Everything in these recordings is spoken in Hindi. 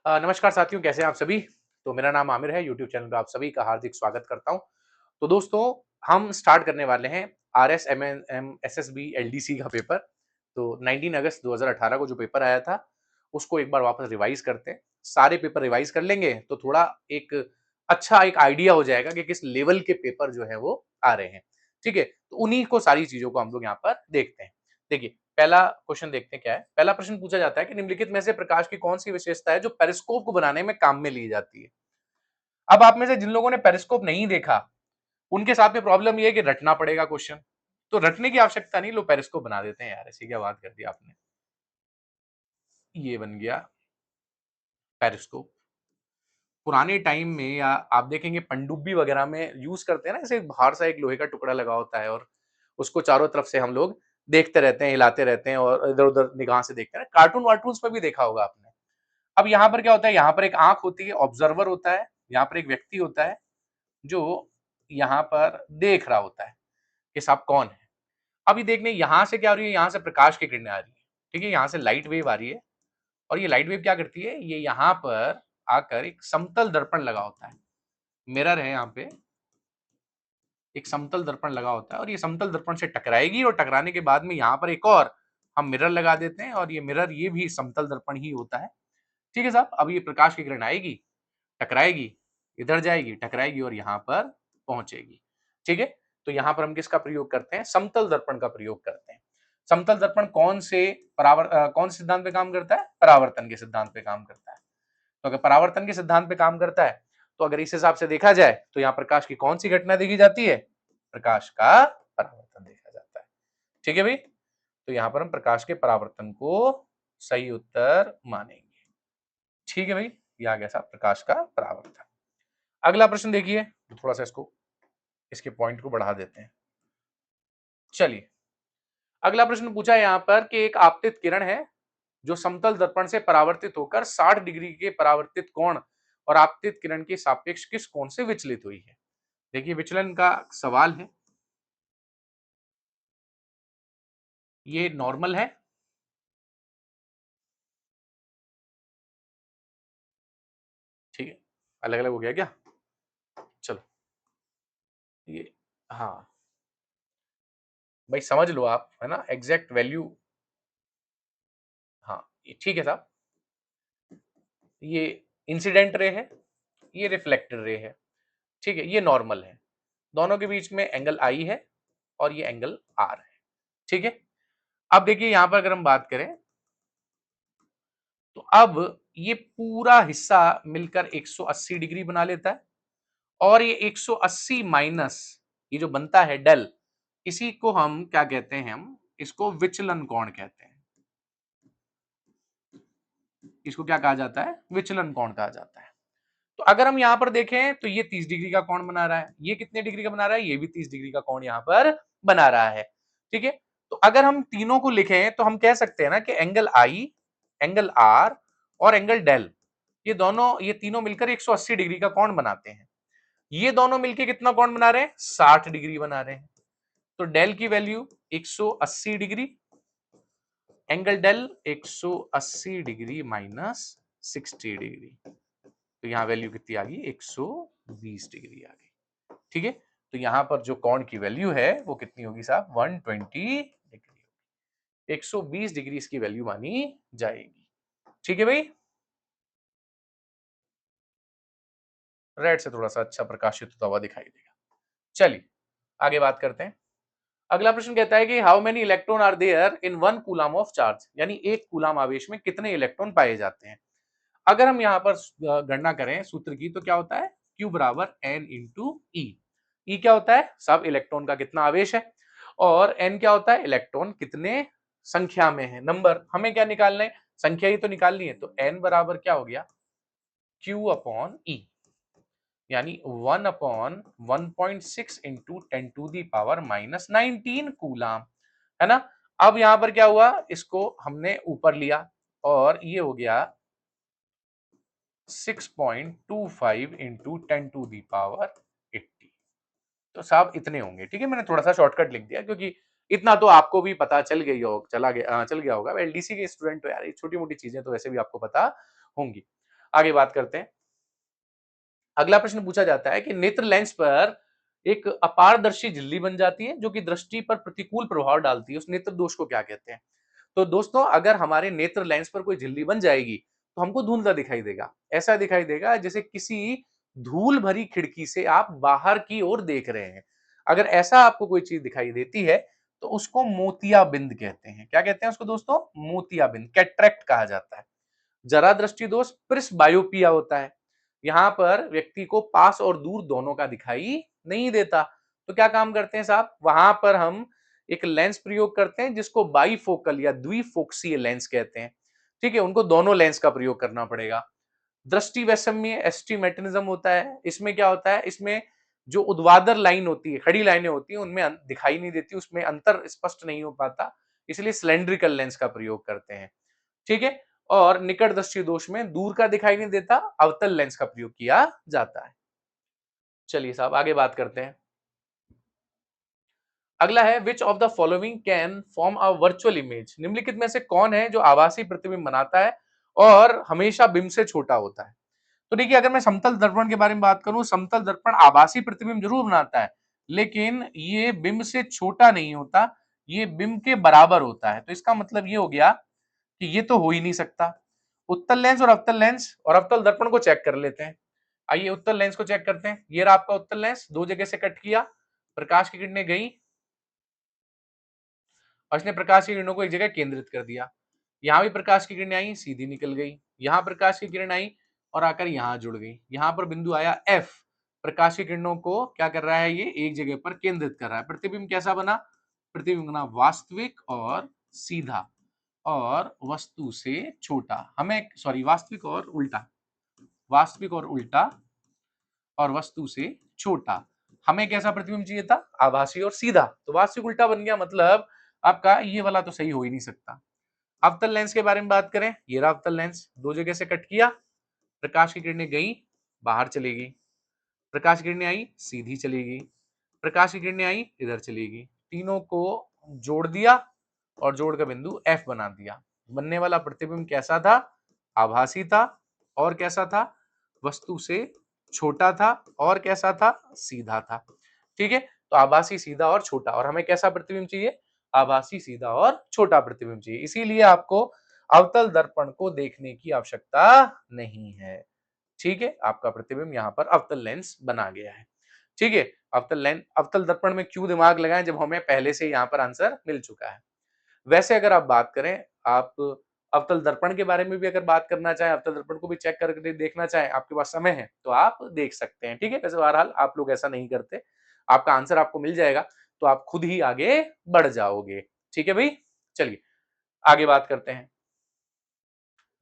नमस्कार साथियों, कैसे हैं आप सभी? तो मेरा नाम आमिर है, यूट्यूब चैनल पे आप सभी का हार्दिक स्वागत करता हूँ। तो दोस्तों, हम स्टार्ट करने वाले हैं आरएसएमएनएम एसएसबी एलडीसी का पेपर। तो 19 अगस्त 2018 को जो पेपर आया था, उसको एक बार वापस रिवाइज़ करते हैं। सारे पेपर रिवाइज़ कर लेंगे, तो थोड़ा एक अच्छा एक आइडिया हो जाएगा कि किस लेवल के पेपर जो हैं वो आ रहे हैं। ठीक है? तो उन्हीं को सारी चीज़ों को हम लोग यहाँ पर देखते हैं। देखिए, पहला क्वेश्चन देखते हैं क्या है। पहला प्रश्न पूछा जाता है कि निम्नलिखित में से प्रकाश की कौन सी विशेषता है जो पेरिस्कोप को बनाने में काम में ली जाती है। अब आप में से जिन लोगों ने पेरिस्कोप नहीं देखा, उनके साथ में प्रॉब्लम ये है कि रटना पड़ेगा क्वेश्चन। तो रटने की आवश्यकता नहीं, लो पेरिस्कोप बना देते हैं यार, ऐसी क्या बात कर दी आपने। ये बन गया पेरिस्कोप। पुराने टाइम में या आप देखेंगे पनडुब्बी वगैरह में यूज करते हैं ना, ऐसे बाहर सा एक लोहे का टुकड़ा लगा होता है और उसको चारों तरफ से हम लोग देखते रहते हैं, हिलाते रहते हैं और इधर-उधर निगाह से देखते हैं। कार्टून वार्टून्स में भी देखा होगा आपने। अब यहाँ पर क्या होता है, यहाँ पर एक आँख होती है, ऑब्जर्वर होता है, यहाँ पर एक व्यक्ति होता है, जो यहाँ पर देख रहा होता है कि साहब कौन है। अभी देखने यहाँ से क्या हो रही है, यहाँ से प्रकाश की किरणें आ रही है, ठीक है? यहाँ से लाइट वेव आ रही है और ये लाइट वेव क्या करती है, ये यहाँ पर आकर एक समतल दर्पण लगा होता है, मिरर है यहाँ पे, एक समतल दर्पण लगा होता है और ये समतल दर्पण से टकराएगी और टकराने के बाद में यहाँ पर एक और हम मिरर लगा देते हैं और ये मिरर ये भी समतल दर्पण ही होता है। ठीक है साहब? अब ये प्रकाश की किरण आएगी, टकराएगी, इधर जाएगी, टकराएगी और यहाँ पर पहुँचेगी। ठीक है? तो यहाँ पर हम किसका प्रयोग करते हैं? समतल दर्पण का प्रयोग करते हैं। समतल दर्पण कौन से सिद्धांत पे काम करता है? परावर्तन के सिद्धांत पे काम करता है। तो अगर परावर्तन के सिद्धांत पे काम करता है, तो अगर इस हिसाब से देखा जाए, तो यहाँ प्रकाश की कौन सी घटना देखी जाती है? प्रकाश का परावर्तन देखा जाता है। ठीक है भई? तो यहाँ पर हम प्रकाश के परावर्तन को सही उत्तर मानेंगे। ठीक है भई? ये आ गया साहब प्रकाश का परावर्तन। अगला प्रश्न देखिए, थोड़ा सा इसके पॉइंट को बढ़ा देते हैं। चलिए, अगला प्रश्न पूछा है यहाँ पर कि एक आपतित किरण है, जो समतल दर्पण से परावर्तित होकर 60 डिग्री के परावर्तित कोण और आपतित किरण के सापेक्ष किस कोण से विचलित हुई है। देखिए, विचलन का सवाल है, ये नॉर्मल है। ठीक है, अलग अलग हो गया क्या? चलो, ये हाँ भाई, समझ लो आप, है ना, एग्जैक्ट वैल्यू। हाँ, ये ठीक है साहब। ये इंसिडेंट रे है, ये रिफ्लेक्टेड रे है। ठीक है, ये नॉर्मल है। दोनों के बीच में एंगल आई है और ये एंगल आर है। ठीक है, अब देखिए यहां पर अगर हम बात करें, तो अब ये पूरा हिस्सा मिलकर 180 डिग्री बना लेता है और ये 180 माइनस ये जो बनता है डेल, इसी को हम क्या कहते हैं, हम इसको विचलन कोण कहते हैं। इसको क्या कहा जाता है? विचलन कोण कहा जाता है। तो अगर हम यहां पर देखें, तो ये 30 डिग्री का कोण बना रहा है, ये कितने डिग्री का बना रहा है? ये भी 30 डिग्री का कोण यहां पर बना रहा है। ठीक है, तो अगर हम तीनों को लिखें, तो हम कह सकते हैं ना कि एंगल आई, एंगल आर और एंगल डेल, ये तीनों मिलकर 180 डिग्री का कोण बनाते हैं। ये दोनों मिलकर कितना कोण बना रहे हैं? 60 डिग्री बना रहे हैं। तो डेल की value 180 degree, angle del 180 degree minus 60 degree, तो यहां वैल्यू कितनी आ गई? 120 डिग्री आ गई। ठीक है, तो यहां पर जो कोण की वैल्यू है वो कितनी होगी साहब? 120 डिग्री। 120 डिग्री इसकी वैल्यू मानी जाएगी। ठीक है भाई, रेड से थोड़ा सा अच्छा प्रकाशित होता हुआ दिखाई देगा। चलिए, आगे बात करते हैं। अगला प्रश्न कहता है कि how many electron are there in 1 coulomb of charge, यानी एक कूलम आवेश में कितने इलेक्ट्रॉन पाए जाते हैं। अगर हम यहाँ पर गणना करें सूत्र की, तो क्या होता है? Q बराबर N इंटू ई। ई क्या होता है? सब इलेक्ट्रॉन का कितना आवेश है, और N क्या होता है? इलेक्ट्रॉन कितने संख्या में है, नंबर। हमें क्या निकालना है? संख्या ही तो निकालनी है। तो N बराबर क्या हो गया? Q अपॉन ई, यानी 1 upon 1.6 into 10 to the power minus 19 coulomb, है ना। अब यहां पर क्या हुआ, इसको हमने ऊपर लिया और ये हो गया 6.25 इंटू 10 टू दी पावर 80। तो साहब इतने होंगे। ठीक है, मैंने थोड़ा सा शॉर्टकट लिख दिया क्योंकि इतना तो आपको भी पता चल गया होगा। एलडीसी के स्टूडेंट तो यार, छोटी मोटी चीजें तो वैसे भी आपको पता होंगी। आगे बात करते हैं। अगला प्रश्न पूछा जाता है कि नेत्र लेंस पर एक अपारदर्शी झिल्ली बन जाती है जो कि दृष्टि पर प्रतिकूल प्रभाव डालती है, उस नेत्र दोष को क्या कहते हैं? तो दोस्तों, अगर हमारे नेत्र लेंस पर कोई झिल्ली बन जाएगी तो हमको धुंधला दिखाई देगा। ऐसा दिखाई देगा जैसे किसी धूल भरी खिड़की से आप बाहर की ओर देख रहे हैं। अगर ऐसा आपको कोई चीज दिखाई देती है तो उसको मोतियाबिंद कहते हैं। क्या कहते हैं उसको दोस्तों? मोतियाबिंद, कैटरेक्ट कहा जाता है। जरा दृष्टि दोष प्रिस्बायोपिया होता है। यहाँ पर व्यक्ति को पास और दूर दोनों का दिखाई नहीं देता। तो क्या काम करते हैं साहब? वहां पर हम एक लेंस प्रयोग करते हैं जिसको बाईफोकल या द्विफोक्सीय लेंस कहते हैं। ठीक है, उनको दोनों लेंस का प्रयोग करना पड़ेगा। दृष्टि वैषम्य एस्टिमेटनिज्म होता है। इसमें क्या होता है? इसमें जो ऊर्ध्वाधर लाइन होती है, खड़ी लाइनें होती है, उनमें दिखाई नहीं देती, उसमें अंतर स्पष्ट नहीं हो पाता, इसलिए सिलेंड्रिकल लेंस का प्रयोग करते हैं। ठीक है, और निकट दृष्टि दोष में दूर का दिखाई नहीं देता, अवतल लेंस का प्रयोग किया जाता है। चलिए साहब, आगे बात करते हैं। अगला है which of the following can form a virtual image. निम्नलिखित में से कौन है जो आभासी प्रतिबिंब बनाता है और हमेशा बिंब से छोटा होता है? तो देखिए, अगर मैं समतल दर्पण के बारे में बात करूं, समतल दर्पण आभासी प्रतिबिंब जरूर बनाता है, लेकिन ये बिंब से छोटा नहीं होता, ये बिंब के बराबर होता है। तो इसका मतलब ये हो गया कि ये तो हो ही नहीं सकता। उत्तल लेंस और अवतल लेंस और अवतल दर्पण को चेक कर लेते हैं। आइए उत्तल लेंस को चेक करते हैं। ये रहा आपका उत्तल लेंस, दो जगह से कट किया, प्रकाश की किरणें गई और इसने प्रकाश की किरणों को एक जगह केंद्रित कर दिया। यहां भी प्रकाश की किरणें आई, सीधी निकल गई। यहां प्रकाश की किरण आई और आकर यहां जुड़ गई। यहां पर बिंदु आया एफ। प्रकाश की किरणों को क्या कर रहा है? ये एक जगह पर केंद्रित कर रहा है। प्रतिबिंब कैसा बना? प्रतिबिंब बना वास्तविक और सीधा और वस्तु से छोटा। हमें सॉरी, वास्तविक और उल्टा, वास्तविक और उल्टा और वस्तु से छोटा। हमें कैसा प्रतिबिंब चाहिए था? आभासी और सीधा। तो वास्तविक उल्टा बन गया, मतलब आपका ये वाला तो सही हो ही नहीं सकता। अवतल लेंस के बारे में बात करें, ये रहा अवतल लेंस, दो जगह से कट किया, प्रकाश की किरणें गई, बाहर चली गई, प्रकाश की किरणें आई, सीधी चली गई, प्रकाश की किरणें आई, इधर चली गई। तीनों को जोड़ दिया और जोड़ का बिंदु एफ बना दिया। बनने वाला प्रतिबिंब कैसा था? आभासी था। और कैसा था? वस्तु से छोटा था। और कैसा था? सीधा था। ठीक है, तो आभासी, सीधा और छोटा। और हमें कैसा प्रतिबिंब चाहिए? आभासी, सीधा और छोटा प्रतिबिंब चाहिए। इसीलिए आपको अवतल दर्पण को देखने की आवश्यकता नहीं है। ठीक है, आपका प्रतिबिंब यहाँ पर अवतल लेंस बना गया है। ठीक है, अवतल दर्पण में क्यों दिमाग लगाएं जब हमें पहले से यहाँ पर आंसर मिल चुका है। वैसे अगर आप बात करें, आप अवतल दर्पण के बारे में भी अगर बात करना चाहें, अवतल दर्पण को भी चेक करके देखना चाहें, आपके पास समय है तो आप देख सकते हैं। ठीक है, वैसे बहरहाल आप लोग ऐसा नहीं करते। आपका आंसर आपको मिल जाएगा तो आप खुद ही आगे बढ़ जाओगे। ठीक है भाई, चलिए आगे बात करते हैं।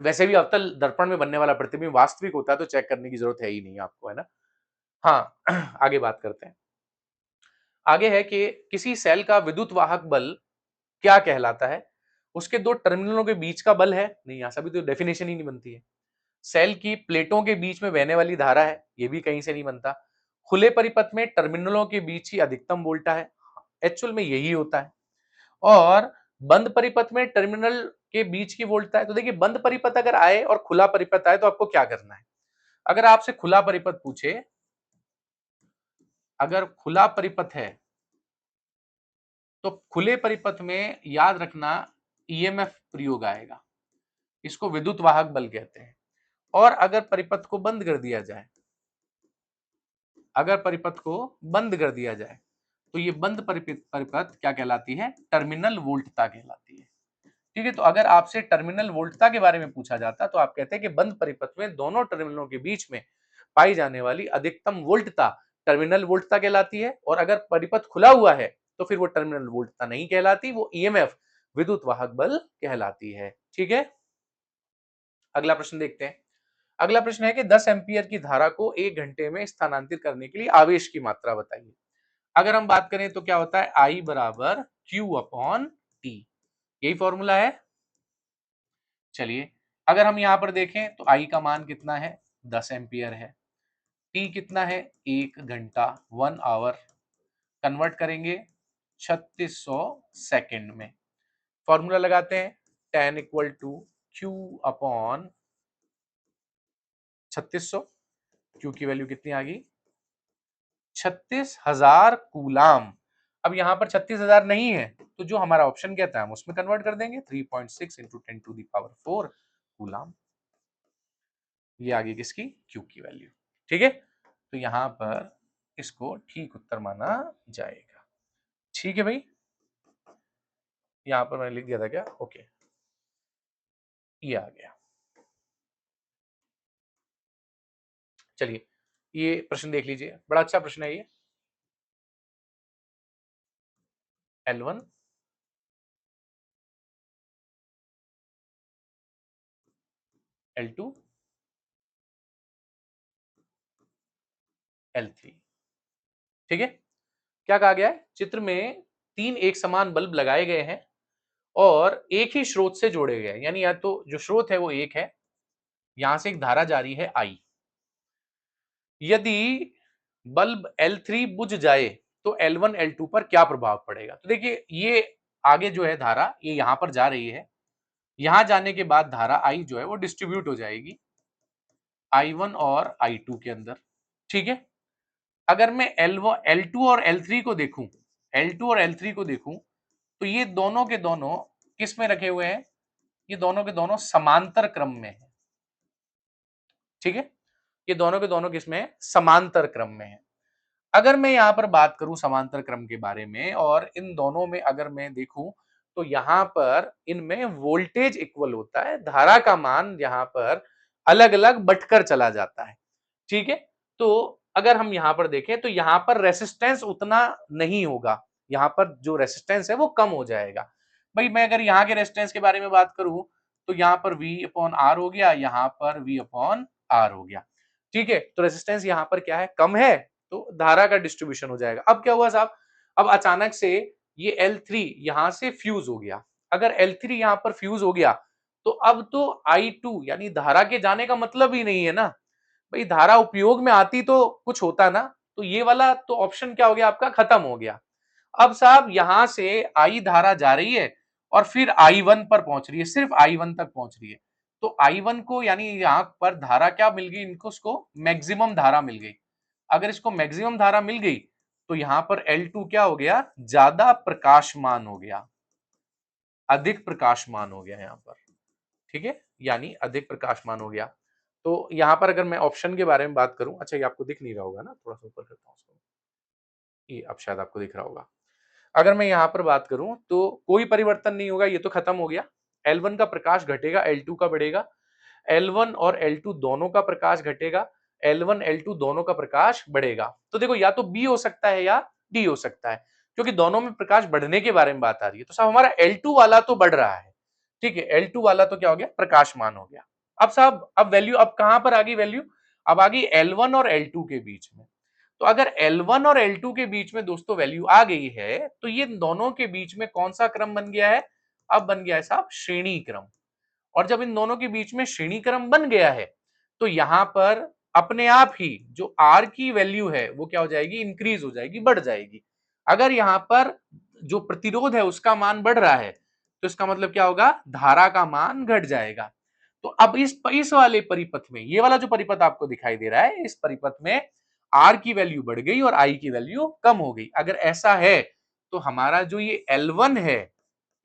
वैसे भी अवतल दर्पण में बनने वाला प्रतिबिंब वास्तविक होता है तो चेक करने की जरूरत है ही नहीं आपको, है ना। हाँ, आगे बात करते हैं। आगे है कि किसी सेल का विद्युत वाहक बल क्या कहलाता है? उसके दो टर्मिनलों के बीच का बल है? नहीं, ऐसा भी तो डेफिनेशन ही नहीं बनती है। सेल की प्लेटों के बीच में बहने वाली धारा है? ये भी कहीं से नहीं बनता। खुले परिपथ में टर्मिनलों के बीच ही अधिकतम वोल्टा है? एक्चुअल में यही होता है। और बंद परिपथ में टर्मिनल के बीच की वोल्टता है? तो देखिए, बंद परिपथ अगर आए और खुला परिपथ आए तो आपको क्या करना है? अगर आपसे खुला परिपथ पूछे, अगर खुला परिपथ है तो खुले परिपथ में याद रखना ईएमएफ प्रयोग आएगा। इसको विद्युत वाहक बल कहते हैं। और अगर परिपथ को बंद कर दिया जाए, अगर परिपथ को बंद कर दिया जाए तो ये बंद परिपथ क्या कहलाती है? टर्मिनल वोल्टता कहलाती है। ठीक है, तो अगर आपसे टर्मिनल वोल्टता के बारे में पूछा जाता तो आप कहते हैं कि बंद परिपथ में दोनों टर्मिनलों के बीच में पाई जाने वाली अधिकतम वोल्टता टर्मिनल वोल्टता कहलाती है। और अगर परिपथ खुला हुआ है तो फिर वो टर्मिनल वोल्टता नहीं कहलाती, वो ईएमएफ विद्युत वाहक बल कहलाती है। ठीक है, अगला प्रश्न देखते हैं। अगला प्रश्न है कि 10 एम्पीयर की धारा को 1 घंटे में स्थानांतरित करने के लिए आवेश की मात्रा बताइए। अगर हम बात करें तो क्या होता है? I बराबर Q अपॉन T, यही फॉर्मूला है। चलिए, अगर हम यहां पर देखें तो I का मान कितना है? 10 एम्पियर है। T कितना है? 1 घंटा, 1 आवर। कन्वर्ट करेंगे 3600 सेकेंड में। फॉर्मूला लगाते हैं, 10 equal to Q upon 3600, Q की वैल्यू कितनी आ गई 36,000 कूलाम। अब यहां पर 36,000 नहीं है तो जो हमारा ऑप्शन कहता है हम उसमें कन्वर्ट कर देंगे 3.6 इंटू 10⁴ कूलाम। ये आ गई किसकी क्यू की वैल्यू। ठीक है, तो यहां पर इसको ठीक उत्तर माना जाएगा। ठीक है भाई, यहां पर मैंने लिख दिया था क्या, ओके, ये आ गया। चलिए ये प्रश्न देख लीजिए, बड़ा अच्छा प्रश्न है ये। L1 L2 L3। ठीक है, क्या कहा गया है, चित्र में 3 एक समान बल्ब लगाए गए हैं और एक ही स्रोत से जोड़े गए हैं, यानी या तो जो स्रोत है वो एक है, यहां से एक धारा जारी है I। यदि बल्ब L3 बुझ जाए तो L1 L2 पर क्या प्रभाव पड़ेगा। तो देखिए ये आगे जो है धारा ये यहां पर जा रही है, यहां जाने के बाद धारा I जो है वो डिस्ट्रीब्यूट हो जाएगी I1 और I2 के अंदर। ठीक है, अगर मैं L2 और L3 को देखूं, L2 और L3 को देखूं तो ये दोनों के दोनों किस में रखे हुए हैं, ये दोनों के दोनों समांतर क्रम में है। ठीक है, ये दोनों के दोनों किस में है, समांतर क्रम में है। अगर मैं यहां पर बात करूं समांतर क्रम के बारे में और इन दोनों में अगर मैं देखूं तो यहां पर इनमें वोल्टेज इक्वल होता है, धारा का मान यहां पर अलग अलग बटकर चला जाता है। ठीक है, तो अगर हम यहां पर देखें तो यहां पर रेसिस्टेंस उतना नहीं होगा, यहां पर जो रेसिस्टेंस है वो कम हो जाएगा। भाई मैं अगर यहाँ के रेसिस्टेंस के बारे में बात करूं तो यहाँ पर V अपॉन R हो गया, यहाँ पर V अपॉन R हो गया। ठीक है, तो रेसिस्टेंस यहाँ पर क्या है, कम है, तो धारा का डिस्ट्रीब्यूशन हो जाएगा। अब क्या हुआ साहब, अब अचानक से ये L3 यहां से फ्यूज हो गया। अगर L3 यहां पर फ्यूज हो गया तो अब तो I2 यानी धारा के जाने का मतलब ही नहीं है ना, भाई धारा उपयोग में आती तो कुछ होता ना, तो ये वाला तो ऑप्शन क्या हो गया आपका, खत्म हो गया। अब साहब यहां से आई धारा जा रही है और फिर I1 पर पहुंच रही है, सिर्फ I1 तक पहुंच रही है, तो I1 को यानी यहां पर धारा क्या मिल गई इनको, उसको मैक्सिमम धारा मिल गई। अगर इसको मैक्सिमम धारा मिल गई तो यहां पर L2 क्या हो गया, ज्यादा प्रकाशमान हो गया, अधिक प्रकाशमान हो गया यहां पर। ठीक है, यानी अधिक प्रकाशमान हो गया। तो यहां पर अगर मैं ऑप्शन के बारे में बात करूं, अच्छा ये आपको दिख नहीं रहा होगा ना, थोड़ा सा ऊपर करता हूं उसको, ये अब शायद आपको दिख रहा होगा। अगर मैं यहां पर बात करूं तो कोई परिवर्तन नहीं होगा, ये तो खत्म हो गया। L1 का प्रकाश घटेगा, L2 का बढ़ेगा। L1 और L2 दोनों का प्रकाश घटेगा, L1 L2 दोनों का प्रकाश बढ़ेगा। तो देखो या तो B हो सकता है या D हो सकता है, क्योंकि दोनों में प्रकाश बढ़ने के बारे में बात आ रही है। तो साहब हमारा L2 वाला तो बढ़ रहा है, ठीक है, L2 वाला तो क्या हो गया, प्रकाशमान हो गया। अब साहब अब वैल्यू अब कहां पर आ गई वैल्यू, अब आ गई L1 और L2 के बीच में। तो अगर L1 और L2 के बीच में दोस्तों वैल्यू आ गई है तो ये दोनों के बीच में कौन सा क्रम बन गया है, अब बन गया है साहब श्रेणी क्रम। और जब इन दोनों के बीच में श्रेणी क्रम बन गया है तो यहां पर अपने आप ही जो R की वैल्यू है वो क्या हो जाएगी, इंक्रीज हो जाएगी, बढ़ जाएगी। अगर यहां पर जो प्रतिरोध है उसका मान बढ़ रहा है तो इसका मतलब क्या होगा, धारा का मान घट जाएगा। तो अब इस वाले परिपथ में, ये वाला जो परिपथ आपको दिखाई दे रहा है, इस परिपथ में R की वैल्यू बढ़ गई और I की वैल्यू कम हो गई। अगर ऐसा है तो हमारा जो ये L1 है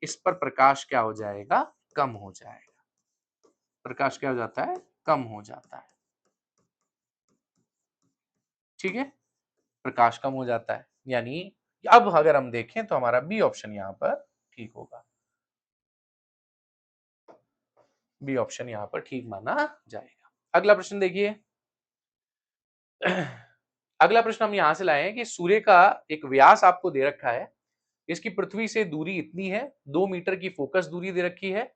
इस पर प्रकाश क्या हो जाएगा, कम हो जाएगा। प्रकाश क्या हो जाता है, कम हो जाता है। ठीक है, प्रकाश कम हो जाता है, यानी अब अगर हम देखें तो हमारा बी ऑप्शन यहां पर ठीक होगा, बी ऑप्शन यहां पर ठीक माना जाएगा। अगला प्रश्न देखिए। अगला प्रश्न हम यहां से लाए हैं कि सूर्य का एक व्यास आपको दे रखा है, इसकी पृथ्वी से दूरी इतनी है, 2 मीटर की फोकस दूरी दे रखी है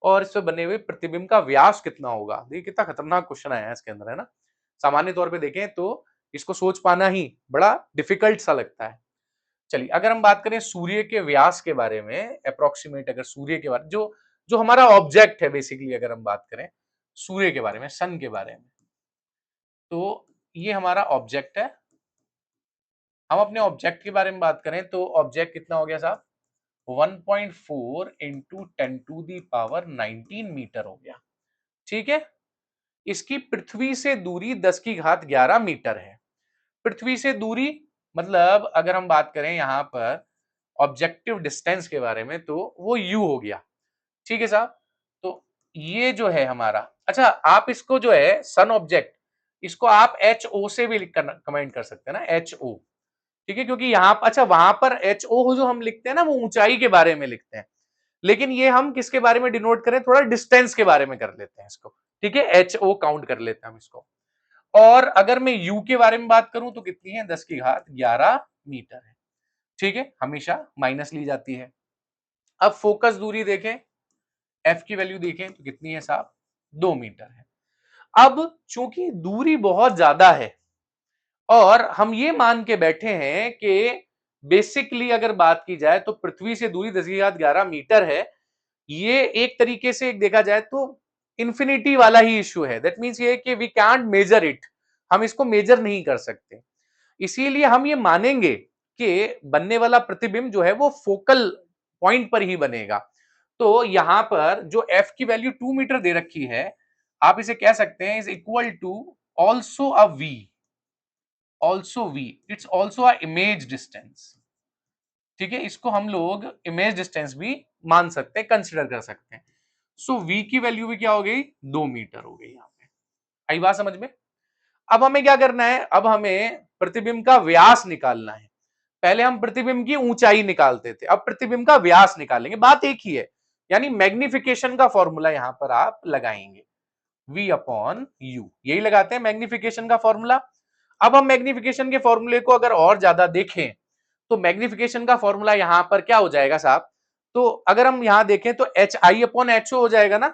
और इस पे बने हुए प्रतिबिंब का व्यास कितना होगा। देखिए कितना खतरनाक क्वेश्चन आया है इसके अंदर, है ना। सामान्य तौर पे देखें तो इसको सोच पाना ही बड़ा डिफिकल्ट सा लगता है। चलिए अगर हम बात करें सूर्य के व्यास के बारे में, अप्रोक्सीमेट अगर सूर्य के बारे जो जो हमारा ऑब्जेक्ट है बेसिकली, अगर हम बात करें सूर्य के बारे में, सन के बारे में, तो ये हमारा ऑब्जेक्ट है। हम अपने ऑब्जेक्ट के बारे में बात करें तो ऑब्जेक्ट कितना हो गया साहब, 1.4 इंटू 10⁻19 मीटर हो गया। ठीक है, इसकी पृथ्वी से दूरी 10 की घात 11 मीटर है। पृथ्वी से दूरी मतलब अगर हम बात करें यहां पर ऑब्जेक्टिव डिस्टेंस के बारे में तो वो u हो गया। ठीक है साहब। तो ये जो है हमारा, अच्छा आप इसको जो है सन ऑब्जेक्ट, इसको आप एच ओ से भी लिख कर कमेंट कर सकते हैं ना, एच ओ। ठीक है, क्योंकि यहां पर, अच्छा वहां पर एच ओ जो हम लिखते हैं ना वो ऊंचाई के बारे में लिखते हैं, लेकिन ये हम किसके बारे में डिनोट करें, थोड़ा डिस्टेंस के बारे में कर लेते हैं इसको। ठीक है, एच ओ काउंट कर लेते हैं हम इसको। और अगर मैं यू के बारे में बात करूं तो कितनी है, 10 की घात 11 मीटर है। ठीक है, हमेशा माइनस ली जाती है। अब फोकस दूरी देखें, एफ की वैल्यू देखें तो कितनी है साहब, 2 मीटर है। अब चूंकि दूरी बहुत ज्यादा है और हम ये मान के बैठे हैं कि बेसिकली अगर बात की जाए तो पृथ्वी से दूरी 10 की घात 11 मीटर है, ये एक तरीके से एक देखा जाए तो इंफिनिटी वाला ही इश्यू है। दैट मीन्स ये कि वी कैंट मेजर इट, हम इसको मेजर नहीं कर सकते। इसीलिए हम ये मानेंगे कि बनने वाला प्रतिबिंब जो है वो फोकल पॉइंट पर ही बनेगा। तो यहां पर जो एफ की वैल्यू 2 मीटर दे रखी है, आप इसे कह सकते हैं is equal to also a V, also V, it's also a image distance. ठीक है, इसको हम लोग इमेज डिस्टेंस भी मान सकते हैं, कंसिडर कर सकते हैं। सो वी की वैल्यू भी क्या हो गई, 2 मीटर हो गई यहां पे। आई बात समझ में। अब हमें क्या करना है, अब हमें प्रतिबिंब का व्यास निकालना है। पहले हम प्रतिबिंब की ऊंचाई निकालते थे, अब प्रतिबिंब का व्यास निकालेंगे, बात एक ही है। यानी मैग्निफिकेशन का फॉर्मूला यहां पर आप लगाएंगे, v अपॉन u, यही लगाते हैं मैग्निफिकेशन का फॉर्मूला। अब हम मैग्निफिकेशन के फॉर्मूले को अगर और ज्यादा देखें तो मैग्निफिकेशन का फॉर्मूला यहां पर क्या हो जाएगा साहब, तो अगर हम यहां देखें तो H I upon H O हो जाएगा ना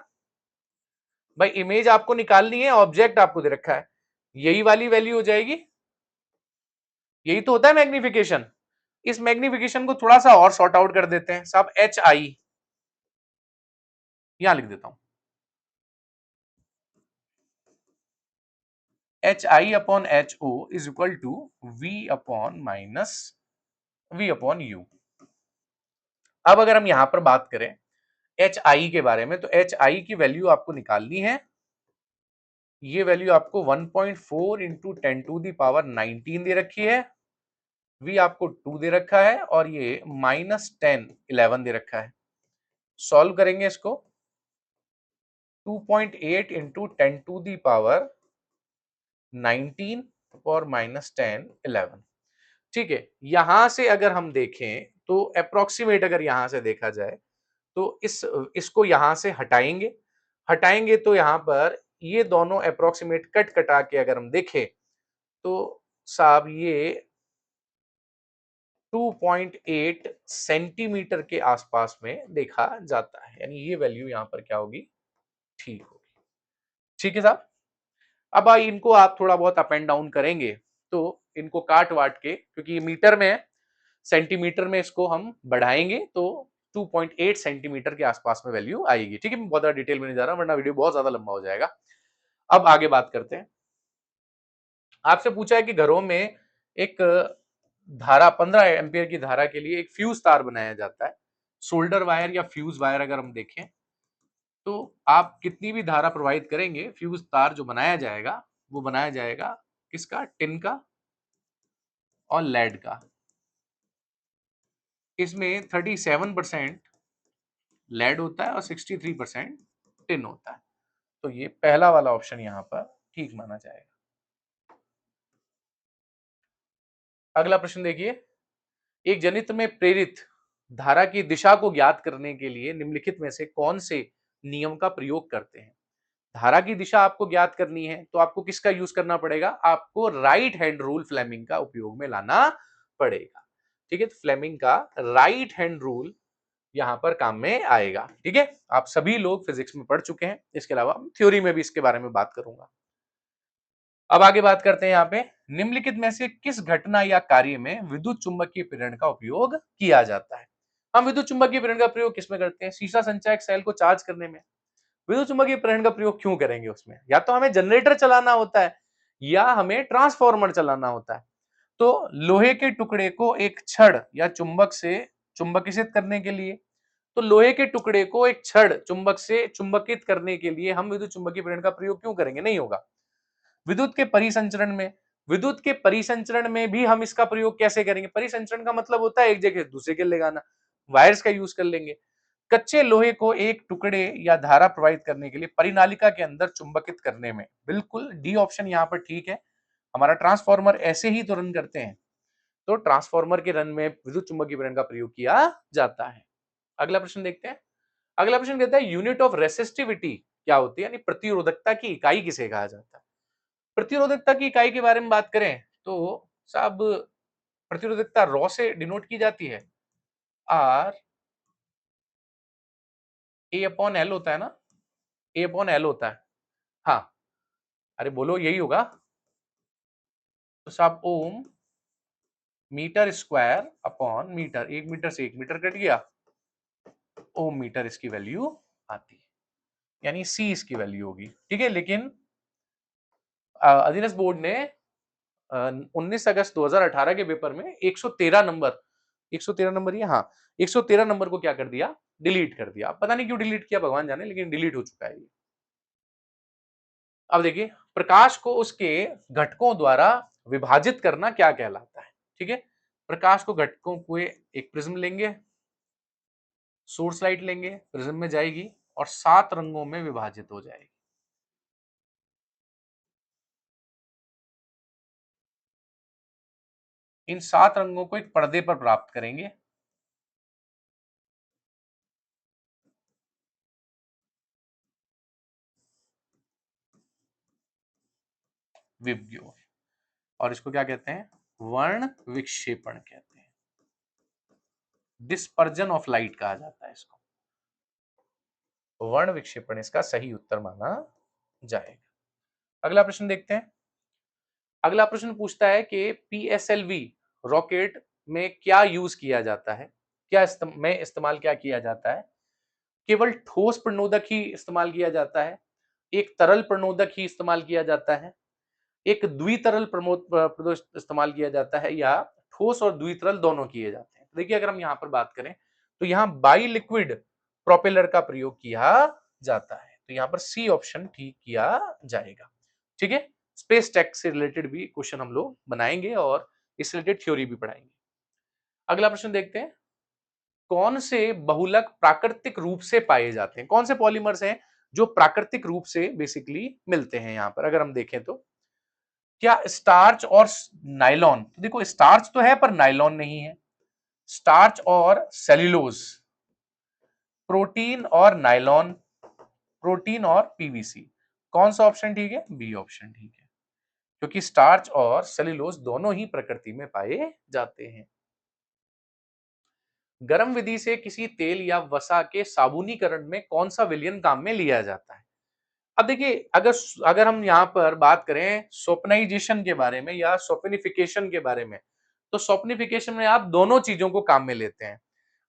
भाई। इमेज आपको निकालनी है, ऑब्जेक्ट आपको दे रखा है, यही वाली वैल्यू हो जाएगी। यही तो होता है मैग्निफिकेशन। इस मैग्निफिकेशन को थोड़ा सा और सॉर्ट आउट कर देते हैं साहब, एच आई यहां लिख देता हूं, H I upon H O is equal to V upon minus V upon U. अब अगर हम यहां पर बात करें एच आई के बारे में, तो एच आई की वैल्यू आपको निकालनी है। ये वैल्यू आपको 1.4 इंटू 10⁻19 दे रखी है। v आपको 2 दे रखा है और ये -10 11 दे रखा है। सॉल्व करेंगे इसको, 2.8 इंटू 10⁻19 और -10 11। ठीक है, यहां से अगर हम देखें तो अप्रोक्सीमेट अगर यहां से देखा जाए तो इसको यहां से हटाएंगे, हटाएंगे तो यहां पर ये दोनों अप्रोक्सीमेट कट कटा के अगर हम देखें तो साहब ये 2.8 सेंटीमीटर के आसपास में देखा जाता है। यानी ये वैल्यू यहां पर क्या होगी, ठीक होगी। ठीक है साहब। अब इनको आप थोड़ा बहुत अप एंड डाउन करेंगे तो इनको काट वाट के, क्योंकि ये मीटर में है, सेंटीमीटर में इसको हम बढ़ाएंगे तो 2.8 सेंटीमीटर के आसपास में वैल्यू आएगी। ठीक है, मैं बहुत ज्यादा डिटेल में नहीं जा रहा वरना वीडियो बहुत ज्यादा लंबा हो जाएगा। अब आगे बात करते हैं। आपसे पूछा है कि घरों में एक धारा 15 एम्पियर की धारा के लिए एक फ्यूज तार बनाया जाता है। सोल्डर वायर या फ्यूज वायर अगर हम देखें तो आप कितनी भी धारा प्रोवाइड करेंगे, फ्यूज तार जो बनाया जाएगा वो बनाया जाएगा किसका, टिन का और लेड का। इसमें 37% लेड होता है और 63% टिन होता है। तो ये पहला वाला ऑप्शन यहां पर ठीक माना जाएगा। अगला प्रश्न देखिए, एक जनित्र में प्रेरित धारा की दिशा को ज्ञात करने के लिए निम्नलिखित में से कौन से नियम का प्रयोग करते हैं। धारा की दिशा आपको ज्ञात करनी है तो आपको किसका यूज करना पड़ेगा, आपको राइट हैंड रूल फ्लेमिंग का उपयोग में लाना पड़ेगा। ठीक है, तो फ्लेमिंग का राइट हैंड रूल यहां पर काम में आएगा। ठीक है, आप सभी लोग फिजिक्स में पढ़ चुके हैं, इसके अलावा थ्योरी में भी इसके बारे में बात करूंगा। अब आगे बात करते हैं, यहाँ पे निम्नलिखित में से किस घटना या कार्य में विद्युत चुंबकीय प्रेरण का उपयोग किया जाता है। हम विद्युत चुंबकीय प्रेरण का प्रयोग किसमें करते हैं, शीशा संचायक सेल को चार्ज करने में। विद्युत चुंबकीय प्रेरण का प्रयोग क्यों करेंगे उसमें, या तो हमें जनरेटर चलाना होता है या हमें ट्रांसफार्मर चलाना होता है। तो लोहे के टुकड़े को एक छड़ या चुंबक से चुंबकित करने के लिए, तो लोहे के टुकड़े को एक छड़ चुंबक से चुंबकित करने के लिए हम विद्युत चुंबकीय प्रेरण का प्रयोग क्यों करेंगे? नहीं होगा। विद्युत के परिसंचरण में, विद्युत के परिसंचरण में भी हम इसका प्रयोग कैसे करेंगे? परिसंचरण का मतलब होता है एक जगह से दूसरे के ले जाना, वायर्स का यूज कर लेंगे। कच्चे लोहे को एक टुकड़े या धारा प्रवाहित करने के लिए परिनालिका के अंदर चुंबकित करने में, बिल्कुल डी ऑप्शन यहाँ पर ठीक है। हमारा ट्रांसफार्मर ऐसे ही तो रन करते हैं, तो ट्रांसफार्मर के रन में विद्युत चुंबकीय प्रेरण का प्रयोग किया जाता है। अगला प्रश्न देखते हैं। अगला प्रश्न कहता है यूनिट ऑफ रेसिस्टिविटी क्या होती है, यानी प्रतिरोधकता की इकाई किसे कहा जाता है? प्रतिरोधकता की इकाई के बारे में बात करें तो साहब प्रतिरोधकता रॉ से डिनोट की जाती है। आर ए अपॉन एल होता है ना, ए अपॉन एल होता है। हाँ, अरे बोलो यही होगा। तो साहब ohm meter square upon meter, 1 meter से 1 मीटर कट गया, ओम मीटर इसकी वैल्यू आती है, यानी सी इसकी वैल्यू होगी। ठीक है, लेकिन अधीनस्थ बोर्ड ने 19 अगस्त 2018 के पेपर में 113 नंबर, 113 नंबर ये, हाँ 113 नंबर को क्या कर दिया, डिलीट कर दिया। पता नहीं क्यों डिलीट किया, भगवान जाने, लेकिन डिलीट हो चुका है ये। अब देखिए, प्रकाश को उसके घटकों द्वारा विभाजित करना क्या कहलाता है? ठीक है, प्रकाश को घटकों को एक प्रिज्म लेंगे, सोर्स लाइट लेंगे, प्रिज्म में जाएगी और 7 रंगों में विभाजित हो जाएगी। इन 7 रंगों को एक पर्दे पर प्राप्त करेंगे। विबग्योर, और इसको क्या कहते हैं? वर्ण विक्षेपण कहते हैं। डिस्पर्जन ऑफ लाइट कहा जाता है इसको। वर्ण विक्षेपण इसका सही उत्तर माना जाएगा। अगला प्रश्न देखते हैं। अगला प्रश्न पूछता है कि पीएसएलवी रॉकेट में क्या यूज किया जाता है, क्या में इस्तेमाल क्या किया जाता है? केवल ठोस प्रणोदक ही इस्तेमाल किया जाता है, एक तरल प्रणोदक ही इस्तेमाल किया जाता है, एक द्वितरल प्रदोष इस्तेमाल किया जाता है, या ठोस और द्वितरल दोनों किए जाते हैं? देखिए, अगर हम यहाँ पर बात करें तो यहाँ बाई लिक्विड प्रोपेलर का प्रयोग किया जाता है, तो यहाँ पर सी ऑप्शन ठीक किया जाएगा। ठीक है, स्पेस टेक से रिलेटेड भी क्वेश्चन हम लोग बनाएंगे और इससे रिलेटेड थ्योरी भी पढ़ाएंगे। अगला प्रश्न देखते हैं। कौन से बहुलक प्राकृतिक रूप से पाए जाते हैं? कौन से पॉलीमर्स हैं जो प्राकृतिक रूप से बेसिकली मिलते हैं? यहां पर अगर हम देखें तो क्या स्टार्च और नाइलॉन, तो देखो स्टार्च तो है पर नाइलॉन नहीं है, स्टार्च और सेल्यूलोज, प्रोटीन और नाइलॉन, प्रोटीन और पीवीसी, कौन सा ऑप्शन ठीक है? बी ऑप्शन ठीक है, क्योंकि स्टार्च और सेल्यूलोज दोनों ही प्रकृति में पाए जाते हैं। गर्म विधि से किसी तेल या वसा के साबुनीकरण में कौन सा विलयन काम में लिया जाता है? अब देखिए, अगर अगर हम यहाँ पर बात करें सोपनाइजेशन के बारे में या सोपनिफिकेशन के बारे में, तो सोपनिफिकेशन में आप दोनों चीजों को काम में लेते हैं।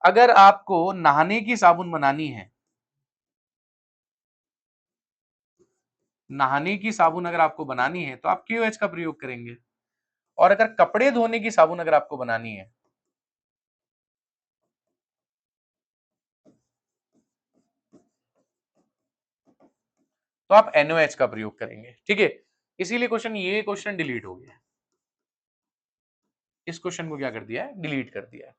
अगर आपको नहाने की साबुन बनानी है, नहाने की साबुन अगर आपको बनानी है तो आप क्यूएच का प्रयोग करेंगे, और अगर कपड़े धोने की साबुन अगर आपको बनानी है तो आप एनओएच का प्रयोग करेंगे। ठीक है, इसीलिए ये क्वेश्चन डिलीट हो गया, इस क्वेश्चन को क्या कर दिया है? डिलीट कर दिया है,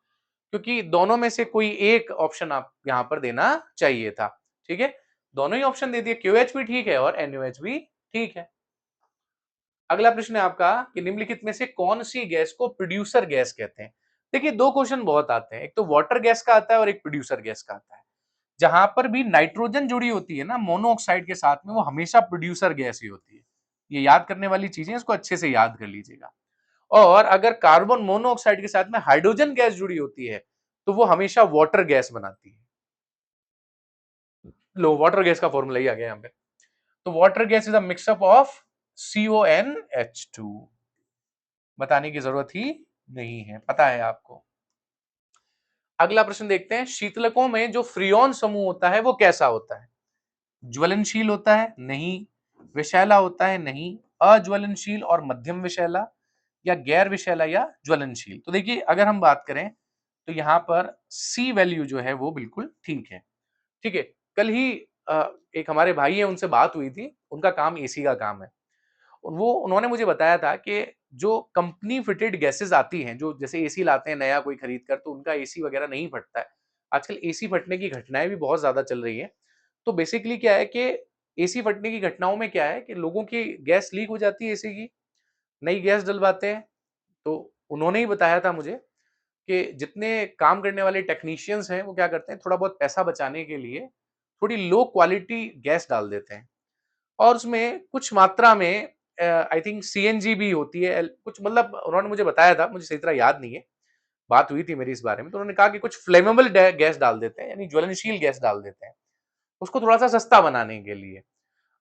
क्योंकि दोनों में से कोई एक ऑप्शन आप यहां पर देना चाहिए था। ठीक है, दोनों ही ऑप्शन दे दिए, क्यूएच भी ठीक है और एनओएच भी ठीक है। अगला प्रश्न है आपका कि निम्नलिखित में से कौन सी गैस को प्रोड्यूसर गैस कहते हैं? देखिए, दो क्वेश्चन बहुत आते हैं, एक तो वाटर गैस का आता है और एक प्रोड्यूसर गैस का आता है। जहां पर भी नाइट्रोजन जुड़ी होती है ना मोनोऑक्साइड के साथ में, वो हमेशा प्रोड्यूसर गैस ही होती है। ये याद करने वाली चीजें, इसको अच्छे से याद कर लीजिएगा। और अगर कार्बन मोनोऑक्साइड के साथ में हाइड्रोजन गैस जुड़ी होती है तो वो हमेशा वाटर गैस बनाती है। लो, वाटर गैस का फॉर्मूला ही आ गया यहाँ पे। तो water gas is a mixup of CONH2, बताने की जरूरत ही नहीं है, पता है आपको। अगला प्रश्न देखते हैं। शीतलकों में जो फ्रियोन समूह होता है वो कैसा होता है? ज्वलनशील होता है? नहीं। विषैला होता है? नहीं। अज्वलनशील और मध्यम विषैला, या गैर विषैला या ज्वलनशील? तो देखिए, अगर हम बात करें तो यहाँ पर सी वैल्यू जो है वो बिल्कुल ठीक है। ठीक है, कल ही एक हमारे भाई है उनसे बात हुई थी, उनका काम एसी का काम है। वो उन्होंने मुझे बताया था कि जो कंपनी फिटेड गैसेस आती हैं, जो जैसे एसी लाते हैं नया कोई खरीद कर, तो उनका एसी वगैरह नहीं फटता है। आजकल एसी फटने की घटनाएँ भी बहुत ज़्यादा चल रही हैं। तो बेसिकली क्या है कि एसी फटने की घटनाओं में क्या है कि लोगों की गैस लीक हो जाती है एसी की, नई गैस डलवाते हैं। तो उन्होंने ही बताया था मुझे कि जितने काम करने वाले टेक्नीशियंस हैं, वो क्या करते हैं, थोड़ा बहुत पैसा बचाने के लिए थोड़ी लो क्वालिटी गैस डाल देते हैं और उसमें कुछ मात्रा में आई थिंक सीएनजी भी होती है, कुछ मतलब उन्होंने मुझे बताया था, मुझे सही तरह याद नहीं है। बात हुई थी मेरी इस बारे में, तो उन्होंने कहा कि कुछ फ्लेमेबल गैस डाल देते हैं, यानी ज्वलनशील गैस डाल देते हैं, उसको थोड़ा-सा सस्ता बनाने के लिए।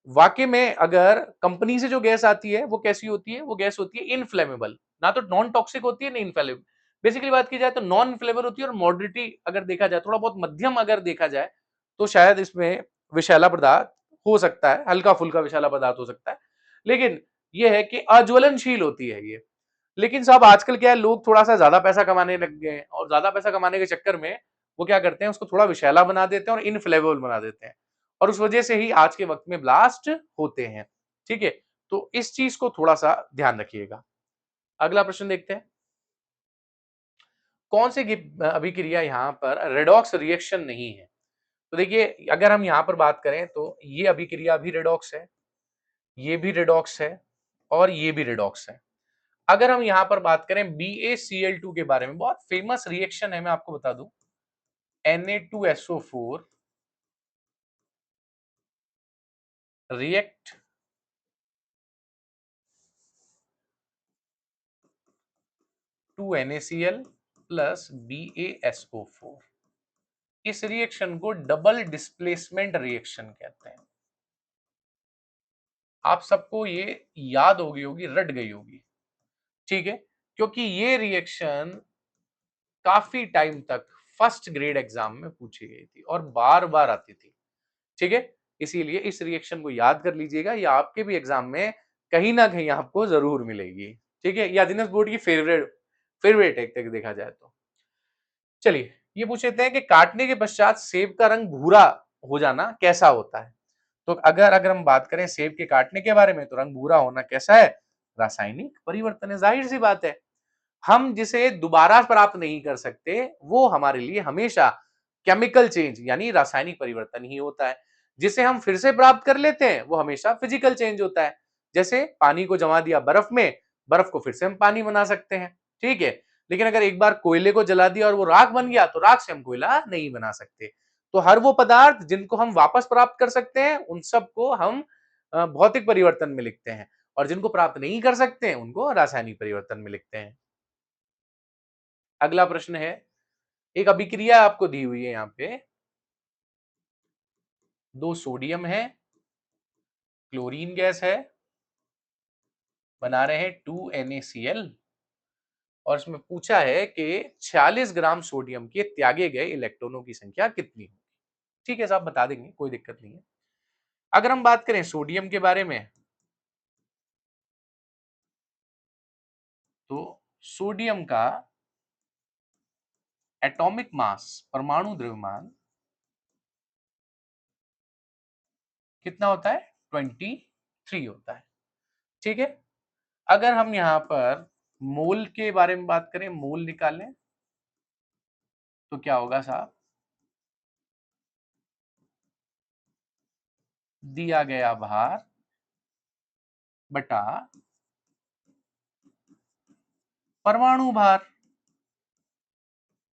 वाक़ई में अगर कंपनी से जो गैस आती है, वो कैसी होती है? वो गैस होती है इनफ्लेमेबल, ना तो नॉन टॉक्सिक होती है, ना इनफ्लेमेबल। बेसिकली बात की जाए तो नॉन इन्फ्लेमेबल होती है और मॉडरेटली अगर देखा जाए, थोड़ा बहुत मध्यम अगर देखा जाए, तो शायद इसमें विषैला पदार्थ हो सकता है, हल्का-फुल्का विषैला पदार्थ हो सकता है। लेकिन ये है कि अज्वलनशील होती है ये। लेकिन साहब आजकल क्या है, लोग थोड़ा-सा ज़्यादा पैसा कमाने लग गए हैं और ज़्यादा पैसा कमाने के चक्कर में वो क्या करते हैं, उसको थोड़ा विषैला बना देते हैं और इनफ्लेमेबल बना देते हैं। और उस वजह से ही आज के वक्त में ब्लास्ट होते हैं। ठीक है, तो इस चीज को थोड़ा सा ध्यान रखिएगा। अगला प्रश्न देखते हैं, कौन सी अभिक्रिया यहाँ पर रेडॉक्स रिएक्शन नहीं है? तो देखिए, अगर हम यहाँ पर बात करें तो ये अभिक्रिया भी रेडॉक्स है, ये भी रेडॉक्स है और ये भी रेडॉक्स है। अगर हम यहाँ पर बात करें BaCl2 के बारे में, बहुत फेमस रिएक्शन है, मैं आपको बता दूं, Na2SO4 react to NaCl plus BaSO4। इस रिएक्शन को डबल डिस्प्लेसमेंट रिएक्शन कहते हैं। आप सबको ये याद हो गई होगी, रट गई होगी। ठीक है, क्योंकि ये रिएक्शन काफी टाइम तक फर्स्ट ग्रेड एग्जाम में पूछी गई थी और बार बार आती थी। ठीक है, इसीलिए इस रिएक्शन को याद कर लीजिएगा, ये आपके भी एग्जाम में कहीं ना कहीं आपको जरूर मिलेगी। ठीक है, या दिनेश बोर्ड की फेवरेट फेवरेट एक तक देखा जाए तो। चलिए, ये पूछ लेते हैं कि काटने के पश्चात सेब का रंग भूरा हो जाना कैसा होता है? तो अगर अगर हम बात करें सेब के काटने के बारे में, तो रंग भूरा होना कैसा है? रासायनिक परिवर्तन है, जाहिर सी बात है। हम जिसे दोबारा प्राप्त नहीं कर सकते, वो हमारे लिए हमेशा केमिकल चेंज यानी रासायनिक परिवर्तन ही होता है। जिसे हम फिर से प्राप्त कर लेते हैं, वो हमेशा फिजिकल चेंज होता है। जैसे पानी को जमा दिया बर्फ में, बर्फ को फिर से हम पानी बना सकते हैं। ठीक है, लेकिन अगर एक बार कोयले को जला दिया और वो राख बन गया, तो राख से हम कोयला नहीं बना सकते। तो हर वो पदार्थ जिनको हम वापस प्राप्त कर सकते हैं, उन सबको हम भौतिक परिवर्तन में लिखते हैं, और जिनको प्राप्त नहीं कर सकते हैं, उनको रासायनिक परिवर्तन में लिखते हैं। अगला प्रश्न है, एक अभिक्रिया आपको दी हुई है, यहाँ पे दो सोडियम है, क्लोरीन गैस है, बना रहे हैं 2NaCl, और इसमें पूछा है कि 46 ग्राम सोडियम के त्यागे गए इलेक्ट्रॉनों की संख्या कितनी होगी? ठीक है साहब, बता देंगे, कोई दिक्कत नहीं है। अगर हम बात करें सोडियम के बारे में, तो सोडियम का एटॉमिक मास, परमाणु द्रव्यमान कितना होता है? 23 होता है। ठीक है, अगर हम यहां पर मोल के बारे में बात करें, मोल निकालें, तो क्या होगा साहब? दिया गया भार बटा परमाणु भार।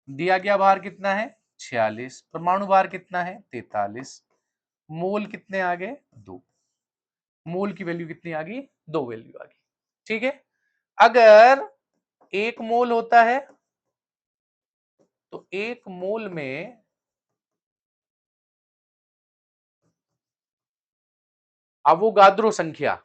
दिया गया भार कितना है? 46। परमाणु भार कितना है? 43। मोल कितने आ गए? 2। मोल की वैल्यू कितनी आ गई? 2 वैल्यू आ गई। ठीक है, अगर 1 मोल होता है, तो 1 मोल में अवोगाद्रो संख्या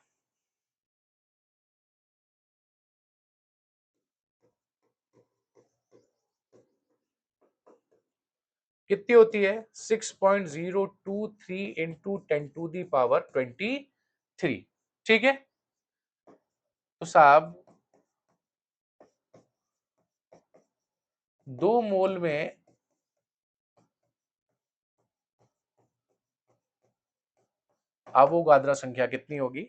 कितनी होती है? 6.023 इंटू 10⁻23। ठीक है, तो साहब 2 मोल में अवोगाद्रा संख्या कितनी होगी?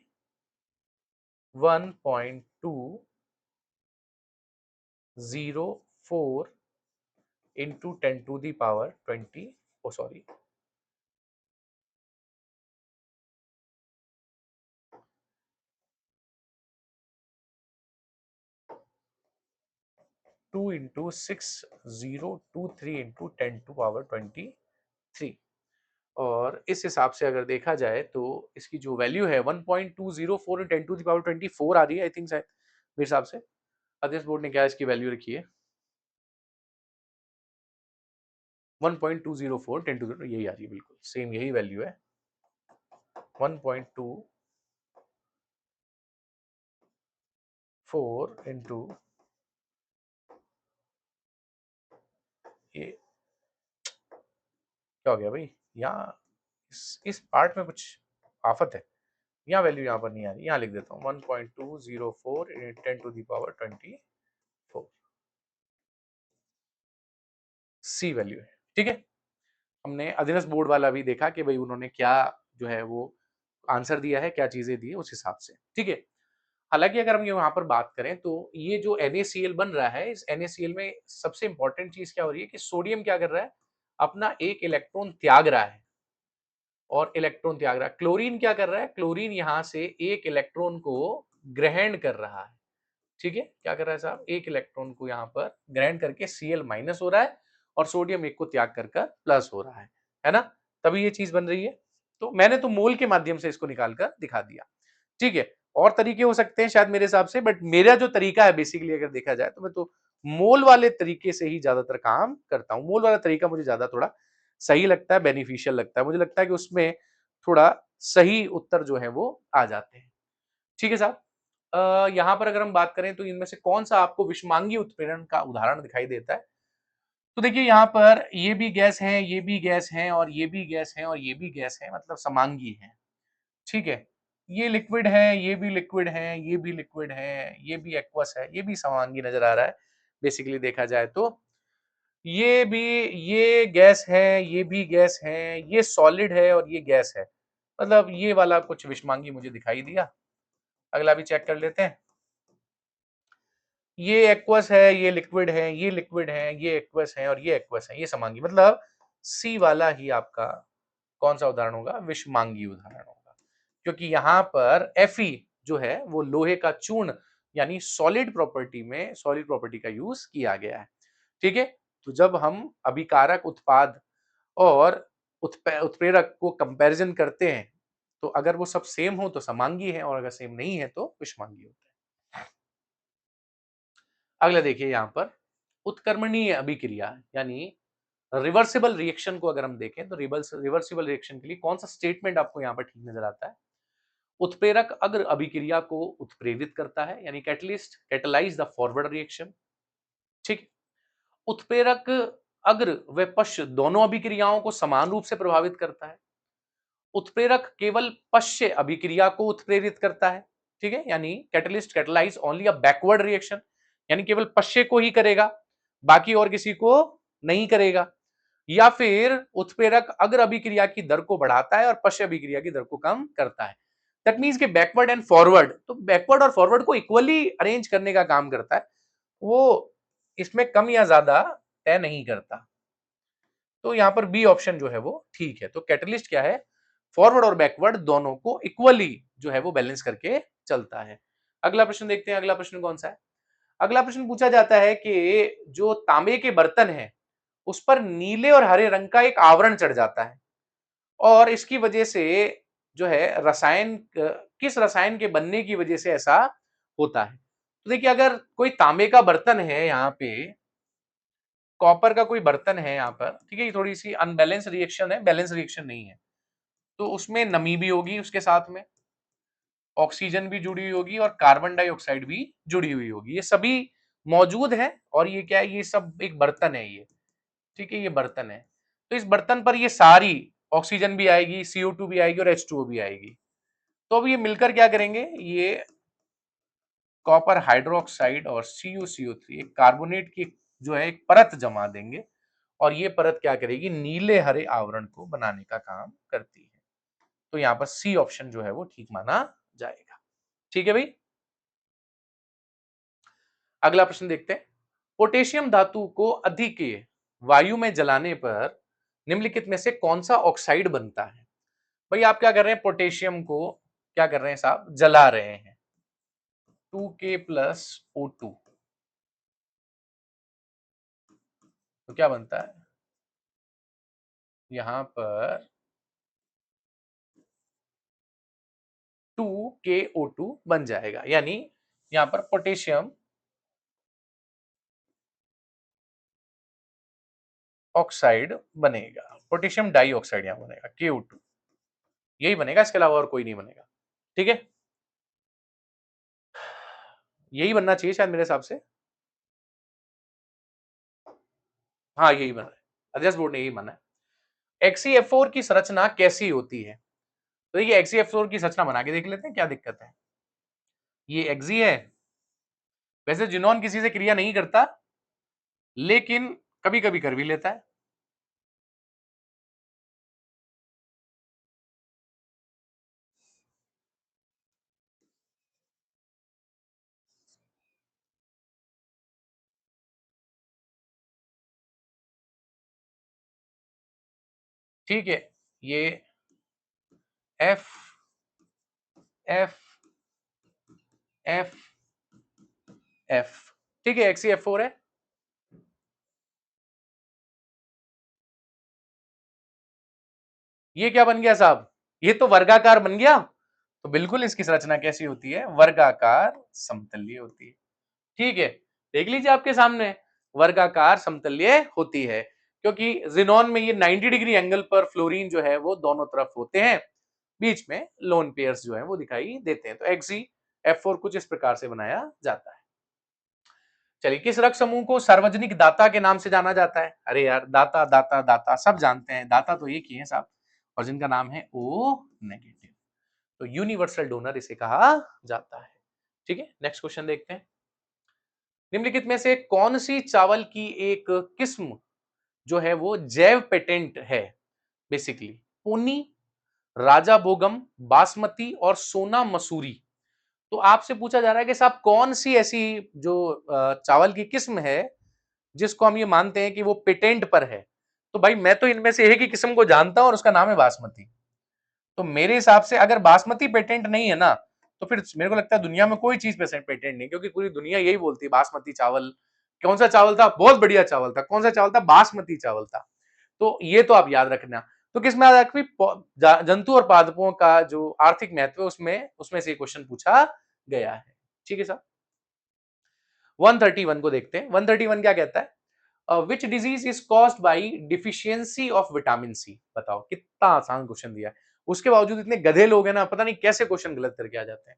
1.204 into 10 to the power 20, oh sorry, 2 into 6023 into 10 to power 23। और इस हिसाब से अगर देखा जाए तो इसकी जो वैल्यू है 1.204 10 टू द पावर 24 आ रही है, आई थिंक शायद मेरे हिसाब से। अध्यक्ष बोर्ड ने क्या इसकी वैल्यू रखी है? 1.204 10 टू द, यही आ रही है, बिल्कुल सेम यही वैल्यू है, 1.24 इंटू ये, क्या हो गया भाई, यहाँ इस पार्ट में कुछ आफत है, यहाँ वैल्यू यहाँ पर नहीं आ रही, यहाँ लिख देता हूँ 1.204 10 to the power 24 C value है। ठीक है, हमने अधीनस्थ बोर्ड वाला भी देखा कि भाई उन्होंने क्या जो है वो आंसर दिया है, क्या चीजें दी है उस हिसाब से। ठीक है, हालांकि अगर हम यहाँ पर बात करें तो ये जो NaCl बन रहा है, इस NaCl में सबसे इंपॉर्टेंट चीज क्या हो रही है कि सोडियम क्या कर रहा है, अपना एक इलेक्ट्रॉन त्याग रहा है, और इलेक्ट्रॉन त्याग रहा है। क्लोरीन क्या कर रहा है, क्लोरीन यहाँ से एक इलेक्ट्रॉन को ग्रहण कर रहा है। ठीक है, क्या कर रहा है साहब, एक इलेक्ट्रॉन को यहाँ पर ग्रहण करके Cl माइनस हो रहा है, और सोडियम एक को त्याग कर प्लस हो रहा है ना, तभी ये चीज बन रही है। तो मैंने तो मोल के माध्यम से इसको निकाल कर दिखा दिया। ठीक है, और तरीके हो सकते हैं शायद मेरे हिसाब से, बट मेरा जो तरीका है बेसिकली अगर देखा जाए तो मैं तो मोल वाले तरीके से ही ज्यादातर काम करता हूं। मोल वाला तरीका मुझे ज्यादा थोड़ा सही लगता है, बेनिफिशियल लगता है, मुझे लगता है कि उसमें थोड़ा सही उत्तर जो है वो आ जाते हैं। ठीक है साहब, यहाँ पर अगर हम बात करें तो इनमें से कौन सा आपको विषमांगी उत्प्रेरण का उदाहरण दिखाई देता है? तो देखिए यहाँ पर ये भी गैस है, ये भी गैस है, और ये भी गैस है, और ये भी गैस है, मतलब समांगी है। ठीक है, ये लिक्विड है, ये भी लिक्विड है, ये भी लिक्विड है, ये भी एक्वस है, ये भी समांगी नजर आ रहा है बेसिकली देखा जाए तो। ये भी, ये गैस है, ये भी गैस है, ये सॉलिड है, और ये गैस है, मतलब ये वाला कुछ विषमांगी मुझे दिखाई दिया। अगला भी चेक कर लेते हैं। ये एक्वस है, ये लिक्विड है, ये लिक्विड है, ये एक्वस है, और ये एक्वस है, ये समांगी, मतलब सी वाला ही आपका कौन सा उदाहरण होगा, विषमांगी उदाहरण होगा, क्योंकि यहाँ पर Fe जो है वो लोहे का चूर्ण यानी सॉलिड प्रॉपर्टी में, सॉलिड प्रॉपर्टी का यूज किया गया है। ठीक है, तो जब हम अभिकारक उत्पाद और उत्प्रेरक को कंपैरिजन करते हैं तो अगर वो सब सेम हो तो समांगी है, और अगर सेम नहीं है तो विषमांगी होता है। अगला देखिए यहाँ पर उत्क्रमणीय अभिक्रिया यानी रिवर्सिबल रिएक्शन को अगर हम देखें तो रिवर्सिबल रिएक्शन के लिए कौन सा स्टेटमेंट आपको यहाँ पर ठीक नजर आता है? उत्प्रेरक अग्र अभिक्रिया को उत्प्रेरित करता है, यानी catalyst catalyse the forward reaction. ठीक, उत्प्रेरक अग्र व पश्च दोनों अभिक्रियाओं को समान रूप से प्रभावित करता है। उत्प्रेरक केवल पश्च अभिक्रिया को उत्प्रेरित करता है। ठीक है, यानी catalyst catalyse only a backward reaction, यानी केवल पश्च को ही करेगा, बाकी और किसी को नहीं करेगा। या फिर उत्प्रेरक अग्र अभिक्रिया की दर को बढ़ाता है और पश्च अभिक्रिया की दर को कम करता है। दैट मीन्स के बैकवर्ड एंड फॉरवर्ड, तो बैकवर्ड और फॉरवर्ड को इक्वली अरेंज करने का काम करता है, वो इसमें कम या ज्यादा तय नहीं करता। तो यहां पर बी ऑप्शन जो है वो ठीक है। तो कैटलिस्ट क्या है, फॉरवर्ड और बैकवर्ड दोनों को इक्वली जो है वो बैलेंस करके चलता है। अगला प्रश्न देखते हैं, अगला प्रश्न कौन सा है? अगला प्रश्न पूछा जाता है कि जो तांबे के बर्तन है उस पर नीले और हरे रंग का एक आवरण चढ़ जाता है, और इसकी वजह से जो है रसायन, किस रसायन के बनने की वजह से ऐसा होता है? तो देखिए अगर कोई तांबे का बर्तन है, यहाँ पे कॉपर का कोई बर्तन है यहाँ पर, ठीक है, ये थोड़ी सी अनबैलेंस रिएक्शन है, बैलेंस रिएक्शन नहीं है, तो उसमें नमी भी होगी, उसके साथ में ऑक्सीजन भी जुड़ी हुई होगी, और कार्बन डाइऑक्साइड भी जुड़ी हुई होगी, ये सभी मौजूद है। और ये क्या है, ये सब एक बर्तन है ये, ठीक है, ये बर्तन है। तो इस बर्तन पर ये सारी ऑक्सीजन भी आएगी, CO2 भी आएगी, और H2O भी आएगी। तो अब ये मिलकर क्या करेंगे, ये कॉपर हाइड्रोक्साइड और CuCO3 एक कार्बोनेट की जो है एक परत जमा देंगे और ये परत क्या करेगी, नीले हरे आवरण को बनाने का काम करती है। तो यहां पर सी ऑप्शन जो है वो ठीक माना जाएगा। ठीक है भाई। अगला प्रश्न देखते हैं। पोटेशियम धातु को अधिक वायु में जलाने पर निम्नलिखित में से कौन सा ऑक्साइड बनता है? भाई आप क्या कर रहे हैं, पोटेशियम को क्या कर रहे हैं साहब, जला रहे हैं। 2K प्लस O2 तो क्या बनता है यहां पर 2KO2 बन जाएगा, यानी यहां पर पोटेशियम ऑक्साइड बनेगा, पोटेशियम डाइऑक्साइड यहां बनेगा KO2, यही बनेगा, इसके अलावा और कोई नहीं बनेगा। ठीक है, यही बनना चाहिए शायद मेरे हिसाब से। हाँ यही बना है, अध्यक्ष बोर्ड ने यही माना है। XeF4 की संरचना कैसी होती है? तो देखिए XeF4 की संरचना बना के देख लेते हैं, क्या दिक्कत है। ये Xe है, वैसे जिनोन किसी से क्रिया नहीं करता लेकिन कभी कभी कर भी लेता है। ठीक है, ये F F F F, ठीक है XeF4 है। ये क्या बन गया साहब, ये तो वर्गाकार बन गया। तो बिल्कुल इसकी संरचना कैसी होती है, वर्गाकार समतलीय होती है। ठीक है, देख लीजिए आपके सामने, वर्गाकार समतलीय होती है, क्योंकि जिनोन में ये 90 डिग्री एंगल पर फ्लोरीन जो है वो दोनों तरफ होते हैं, बीच में लोन पेयर्स जो है वो दिखाई देते हैं। तो XeF4 कुछ इस प्रकार से बनाया जाता है। चलिए, किस रक्त समूह को सार्वजनिक दाता के नाम से जाना जाता है? अरे यार, दाता दाता दाता सब जानते हैं, दाता तो एक ही है साहब, और जिनका नाम है O नेगेटिव। तो यूनिवर्सल डोनर इसे कहा जाता है। ठीक है, नेक्स्ट क्वेश्चन देखते हैं। निम्नलिखित में से कौन सी चावल की एक किस्म जो है वो जैव पेटेंट है? बेसिकली पूनी, राजा भोगम, बासमती और सोना मसूरी। तो आपसे पूछा जा रहा है कि साहब कौन सी ऐसी जो चावल की किस्म है जिसको हम ये मानते हैं कि वो पेटेंट पर है। तो भाई मैं तो इनमें से एक ही किस्म को जानता हूं और उसका नाम है बासमती। तो मेरे हिसाब से अगर बासमती पेटेंट नहीं है ना, तो फिर मेरे को लगता है दुनिया में कोई चीज पेटेंट नहीं, क्योंकि पूरी दुनिया यही बोलती है बासमती चावल। कौन सा चावल था, बहुत बढ़िया चावल था, कौन सा चावल था, बासमती चावल था। तो ये तो आप याद रखना। तो किसमें याद रखी, जंतु और पादपों का जो आर्थिक महत्व है उसमें उसमें से क्वेश्चन पूछा गया है। ठीक है साहब, 131 को देखते हैं। 131 क्या कहता है, which disease is caused by deficiency of vitamin C. बताओ, कितना आसान क्वेश्चन दिया है, उसके बावजूद इतने गधे लोग हैं ना, पता नहीं कैसे क्वेश्चन गलत करके आ जाते हैं।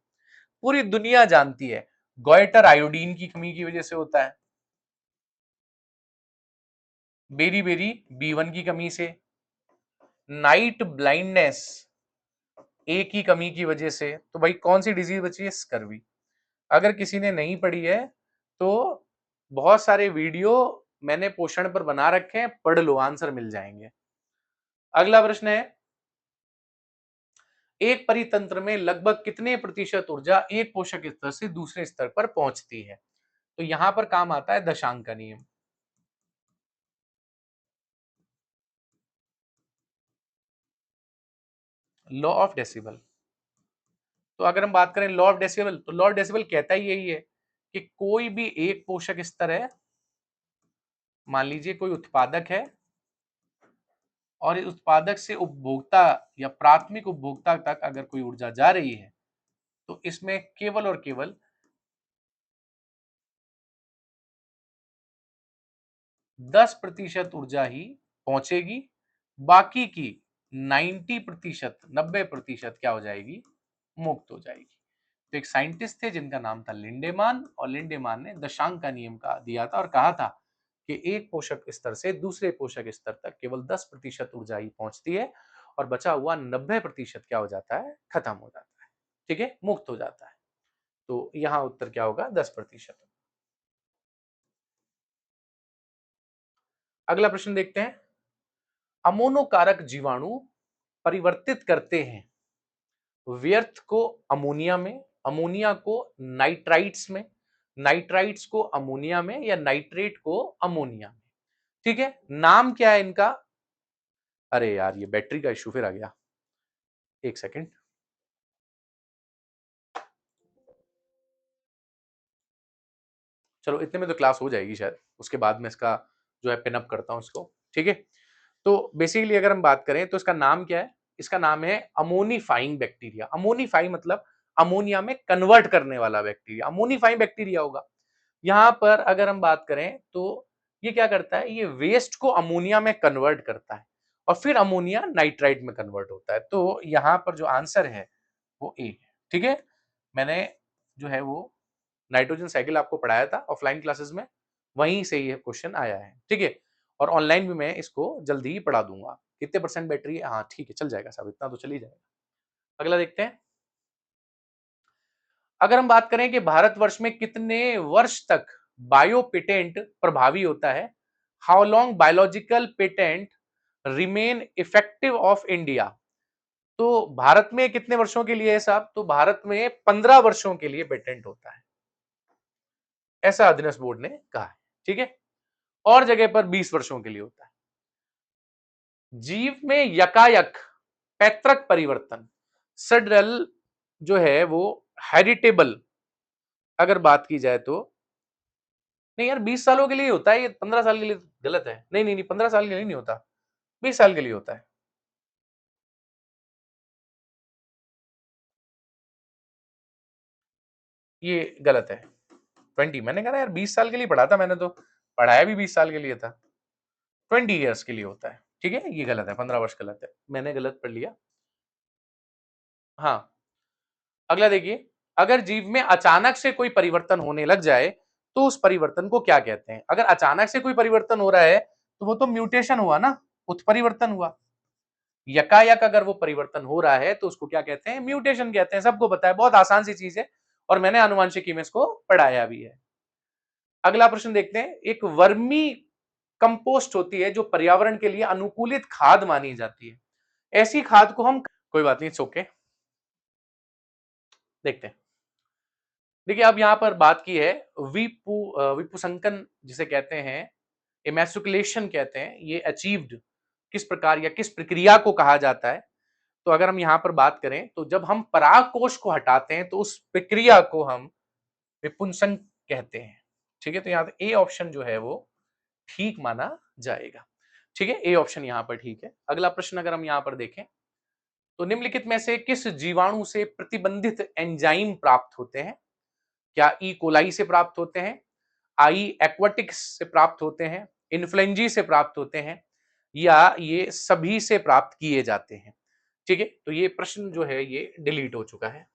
पूरी दुनिया जानती है, गोइटर आयोडीन की कमी की वजह से होता है, बेरी बेरी B1 की कमी से, नाइट ब्लाइंडनेस ए की कमी की वजह से। तो भाई कौन सी डिजीज बची है, स्कर्वी। अगर किसी ने नहीं पढ़ी है तो बहुत सारे वीडियो मैंने पोषण पर बना रखे हैं, पढ़ लो, आंसर मिल जाएंगे। अगला प्रश्न है, एक परितंत्र में लगभग कितने प्रतिशत ऊर्जा एक पोषक स्तर से दूसरे स्तर पर पहुंचती है? तो यहां पर काम आता है दशांक का नियम, लॉ ऑफ डेसिबल। तो अगर हम बात करें लॉ ऑफ डेसिबल, तो लॉ ऑफ डेसिबल कहता ही यही है कि कोई भी एक पोषक स्तर है, मान लीजिए कोई उत्पादक है और इस उत्पादक से उपभोक्ता या प्राथमिक उपभोक्ता तक अगर कोई ऊर्जा जा रही है, तो इसमें केवल और केवल 10% ऊर्जा ही पहुंचेगी, बाकी की 90%, 90% क्या हो जाएगी, मुक्त हो जाएगी। तो एक साइंटिस्ट थे जिनका नाम था लिंडेमान, और लिंडेमान ने दशांक का नियम का दिया था और कहा था कि एक पोषक स्तर से दूसरे पोषक स्तर तक केवल 10% ऊर्जा ही पहुंचती है और बचा हुआ 90% क्या हो जाता है, खत्म हो जाता है। ठीक है, मुक्त हो जाता है। तो यहां उत्तर क्या होगा, 10%। अगला प्रश्न देखते हैं, अमोनोकारक जीवाणु परिवर्तित करते हैं व्यर्थ को अमोनिया में, अमोनिया को नाइट्राइट्स में, नाइट्राइट्स को अमोनिया में, या नाइट्रेट को अमोनिया में। ठीक है, नाम क्या है इनका? अरे यार ये बैटरी का इश्यू फिर आ गया, एक सेकेंड। चलो इतने में तो क्लास हो जाएगी शायद, उसके बाद में इसका जो है पिन अप करता हूं इसको। ठीक है, तो बेसिकली अगर हम बात करें तो इसका नाम क्या है? इसका नाम है अमोनिफाइंग बैक्टीरिया। अमोनिफाइंग मतलब अमोनिया में कन्वर्ट करने वाला बैक्टीरिया, अमोनिफाइंग बैक्टीरिया होगा। यहां पर अगर हम बात करें तो ये क्या करता है, ये वेस्ट को अमोनिया में कन्वर्ट करता है और फिर अमोनिया नाइट्राइट में कन्वर्ट होता है। तो यहां पर जो आंसर है वो ए है। ठीक है, मैंने जो है वो नाइट्रोजन साइकिल आपको पढ़ाया था ऑफलाइन क्लासेस में, वहीं से ये क्वेश्चन आया है। ठीक है, और ऑनलाइन भी मैं इसको जल्दी ही पढ़ा दूंगा। कितने परसेंट बैटरी है? हाँ ठीक है, चल जाएगा साहब, इतना तो चल ही जाएगा। अगला देखते हैं, अगर हम बात करें कि भारतवर्ष में कितने वर्ष तक बायो पेटेंट प्रभावी होता है, how long biological patent remain effective of India. तो भारत में कितने वर्षों के लिए है साहब? तो भारत में 15 वर्षों के लिए पेटेंट होता है, ऐसा अध्ययन बोर्ड ने कहा है। ठीक है, और जगह पर 20 वर्षों के लिए होता है। जीव में यकायक पैतृक परिवर्तन सडल जो है वो हेरिटेबल अगर बात की जाए तो, नहीं यार 20 सालों के लिए होता है, ये 15 साल के लिए गलत है। नहीं नहीं नहीं, 15 साल के लिए नहीं होता, 20 साल के लिए होता है। ये गलत है, 20। मैंने कहा यार 20 साल के लिए पढ़ा था, मैंने तो पढ़ाया भी 20 साल के लिए था। 20 ईयर्स के लिए होता है। ठीक है, ये गलत है, 15 वर्ष गलत है, मैंने गलत पढ़ लिया। हाँ, अगला देखिए, अगर जीव में अचानक से कोई परिवर्तन होने लग जाए तो उस परिवर्तन को क्या कहते हैं? अगर अचानक से कोई परिवर्तन हो रहा है तो वो तो म्यूटेशन हुआ ना, उत्परिवर्तन हुआ। यकायक अगर वो परिवर्तन हो रहा है तो उसको क्या कहते हैं? म्यूटेशन कहते हैं। सबको पता है, बहुत आसान सी चीज है और मैंने आनुवांशिकी में इसको पढ़ाया भी है। अगला प्रश्न देखते हैं, एक वर्मी कंपोस्ट होती है जो पर्यावरण के लिए अनुकूलित खाद मानी जाती है, ऐसी खाद को हम, कोई बात नहीं, इट्स ओके, देखते हैं। देखिए अब यहां पर बात की है विपुसंकन जिसे कहते हैं, इमेसुकुलेशन कहते हैं, ये अचीव्ड किस प्रकार या किस प्रक्रिया को कहा जाता है? तो अगर हम यहां पर बात करें तो जब हम पराग कोश को हटाते हैं तो उस प्रक्रिया को हम विपुंसन कहते हैं। ठीक है, तो यहाँ पे ए ऑप्शन जो है वो ठीक माना जाएगा। ठीक है, ए ऑप्शन यहाँ पर ठीक है। अगला प्रश्न अगर हम यहाँ पर देखें तो निम्नलिखित में से किस जीवाणु से प्रतिबंधित एंजाइम प्राप्त होते हैं? क्या ई कोलाई से प्राप्त होते हैं, आई एक्वाटिक्स से प्राप्त होते हैं, इन्फ्लुएंजी से प्राप्त होते हैं, या ये सभी से प्राप्त किए जाते हैं? ठीक है, तो ये प्रश्न जो है ये डिलीट हो चुका है।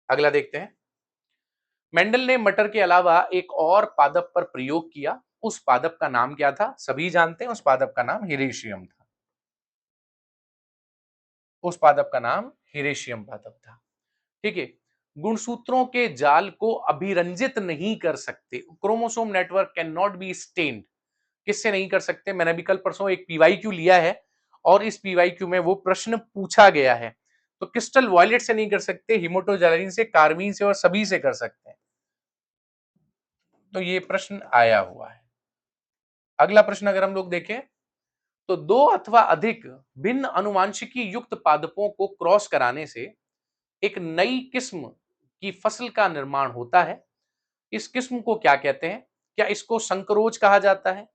अगला देखते हैं, मेंडल ने मटर के अलावा एक और पादप पर प्रयोग किया, उस पादप का नाम क्या था? सभी जानते हैं, उस पादप का नाम हिरेशियम था। उस पादप का नाम हिरेशियम पादप था। ठीक है, गुणसूत्रों के जाल को अभिरंजित नहीं कर सकते, chromosome network can not be stained, किससे नहीं कर सकते? मैंने अभी कल परसों एक पीवाईक्यू लिया है और इस पीवाईक्यू में वो प्रश्न पूछा गया है। तो क्रिस्टल वॉयलेट से नहीं कर सकते, हिमोटोजैलिन से, कार्बीन से और सभी से कर सकते हैं। तो ये प्रश्न आया हुआ है। अगला प्रश्न अगर हम लोग देखें तो दो अथवा अधिक भिन्न अनुवांशिकी युक्त पादपों को क्रॉस कराने से एक नई किस्म की फसल का निर्माण होता है। इस किस्म को क्या कहते हैं? क्या इसको संकरोज कहा जाता है,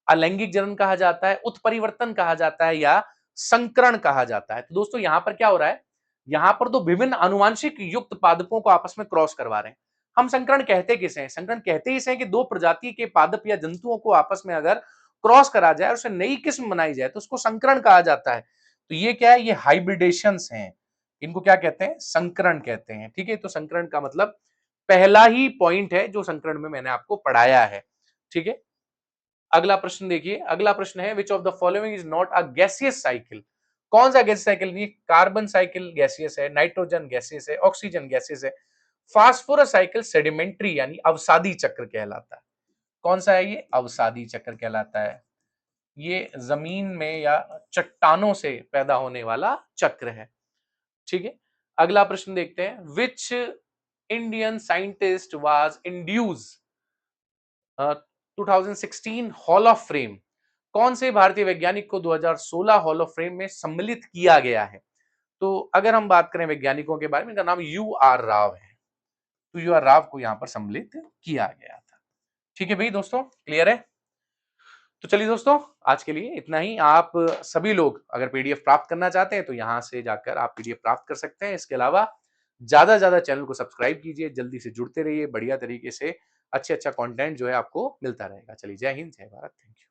अलैंगिक जनन कहा जाता है, उत्परिवर्तन कहा जाता है, या संकरण कहा जाता है? तो दोस्तों यहां पर क्या हो रहा है, यहां पर दो विभिन्न अनुवांशिक युक्त पादपों को आपस में क्रॉस करवा रहे हैं। हम संकरण कहते किसे हैं? संकरण कहते इसे हैं कि दो प्रजाति के पादप या जंतुओं को आपस में अगर क्रॉस करा जाए और उसे नई किस्म बनाई जाए तो उसको संकरण कहा जाता है। तो ये क्या है? ये हाइब्रिडेशंस हैं, इनको क्या कहते हैं? संकरण कहते हैं। ठीक है, तो संकरण का मतलब पहला ही पॉइंट है जो संकरण में मैंने आपको पढ़ाया है। ठीक है, अगला प्रश्न देखिए, अगला प्रश्न है which of the following is not a gaseous cycle? कौन सा गैस साइकिल नहीं? कार्बन साइकिल गैसियस है, नाइट्रोजन गैसियस है, ऑक्सीजन गैसियस है, फास्फोरस साइकिल सेडिमेंट्री यानी अवसादी चक्र कहलाता है। कौन सा है ये? अवसादी चक्र कहलाता है। ये जमीन में या चट्टानों से पैदा होने वाला चक्र है। ठीक है, अगला प्रश्न देखते हैं। Which Indian scientist was induce 2016 hall of fame? कौन से भारतीय वैज्ञानिक को 2016 हॉल ऑफ फेम में सम्मिलित किया गया है? तो अगर हम बात करें वैज्ञानिकों के बारे में, इनका नाम यू आर राव है। तो यू आर राव को यहां पर सम्मिलित किया गया था। ठीक है भाई दोस्तों, क्लियर है? तो चलिए दोस्तों, आज के लिए इतना ही। आप सभी लोग अगर पीडीएफ प्राप्त करना चाहते हैं तो यहां से जाकर आप पीडीएफ प्राप्त कर सकते हैं। इसके अलावा ज्यादा से ज्यादा चैनल को सब्सक्राइब कीजिए, जल्दी से जुड़ते रहिए, बढ़िया तरीके से अच्छा अच्छा कंटेंट जो है आपको मिलता रहेगा। चलिए, जय हिंद, जय भारत, थैंक यू।